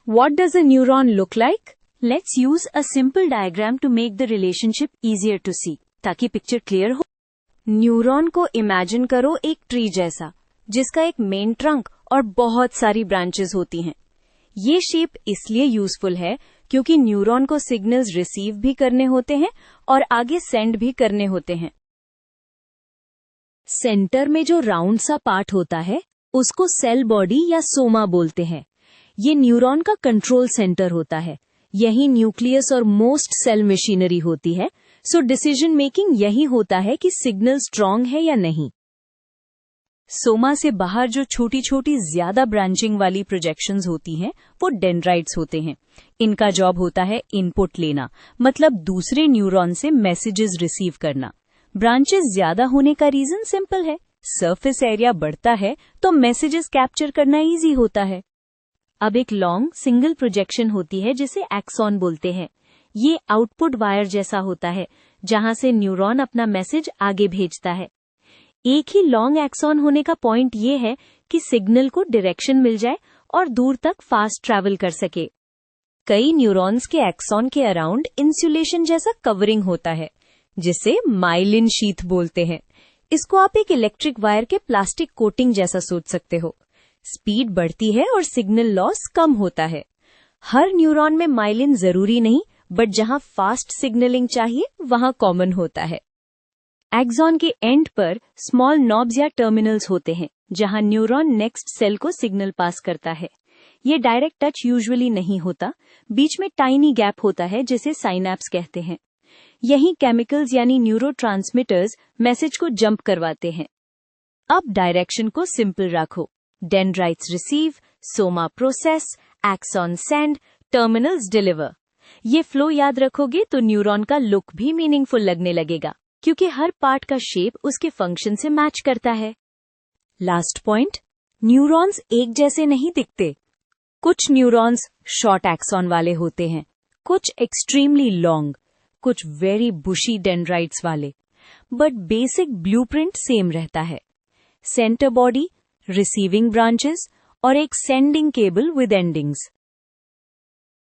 What does a neuron look like? Let's use a simple diagram to make the relationship easier to see, ताकि picture clear हो। Neuron को imagine करो एक tree जैसा, जिसका एक मेन ट्रंक और बहुत सारी ब्रांचेस होती हैं। ये शेप इसलिए यूजफुल है क्योंकि न्यूरॉन को सिग्नल्स रिसीव भी करने होते हैं और आगे सेंड भी करने होते हैं। सेंटर में जो राउंड सा पार्ट होता है उसको सेल बॉडी या सोमा बोलते हैं। ये न्यूरॉन का कंट्रोल सेंटर होता है। यही न्यूक्लियस और मोस्ट सेल मशीनरी होती है। सो डिसीजन मेकिंग यही होता है कि सिग्नल स्ट्रांग है या नहीं। सोमा से बाहर जो छोटी छोटी ज्यादा ब्रांचिंग वाली प्रोजेक्शंस होती हैं वो डेंड्राइट्स होते हैं। इनका जॉब होता है इनपुट लेना, मतलब दूसरे न्यूरॉन से मैसेजेस रिसीव करना। ब्रांचेस ज्यादा होने का रीजन सिंपल है, सरफेस एरिया बढ़ता है तो मैसेजेस कैप्चर करना इजी होता है। अब एक लॉन्ग सिंगल प्रोजेक्शन होती है जिसे एक्सॉन बोलते हैं। ये आउटपुट वायर जैसा होता है जहां से न्यूरॉन अपना मैसेज आगे भेजता है। एक ही लॉन्ग एक्सॉन होने का पॉइंट ये है कि सिग्नल को डायरेक्शन मिल जाए और दूर तक फास्ट ट्रैवल कर सके। कई न्यूरॉन्स के एक्सॉन के अराउंड इंसुलेशन जैसा कवरिंग होता है जिसे माइलिन शीथ बोलते हैं। इसको आप एक इलेक्ट्रिक वायर के प्लास्टिक कोटिंग जैसा सोच सकते हो। स्पीड बढ़ती है और सिग्नल लॉस कम होता है। हर न्यूरॉन में माइलिन जरूरी नहीं, बट जहां फास्ट सिग्नलिंग चाहिए वहां कॉमन होता है। एक्सॉन के एंड पर स्मॉल नॉब्स या टर्मिनल्स होते हैं जहां न्यूरॉन नेक्स्ट सेल को सिग्नल पास करता है। ये डायरेक्ट टच यूजुअली नहीं होता, बीच में टाइनी गैप होता है जिसे साइनैप्स कहते हैं। यही केमिकल्स यानी न्यूरोट्रांसमिटर्स मैसेज को जंप करवाते हैं। अब डायरेक्शन को सिंपल रखो। Dendrites receive, soma process, axon send, terminals deliver. ये फ्लो याद रखोगे तो न्यूरॉन का लुक भी मीनिंगफुल लगने लगेगा क्योंकि हर पार्ट का शेप उसके फंक्शन से मैच करता है। लास्ट पॉइंट, न्यूरॉन्स एक जैसे नहीं दिखते। कुछ न्यूरॉन्स शॉर्ट एक्सॉन वाले होते हैं, कुछ एक्सट्रीमली लॉन्ग, कुछ वेरी बुशी डेंड्राइट्स वाले, बट बेसिक ब्लूप्रिंट सेम रहता है। सेंटर बॉडी, रिसीविंग ब्रांचेस और एक सेंडिंग केबल विद एंडिंग्स।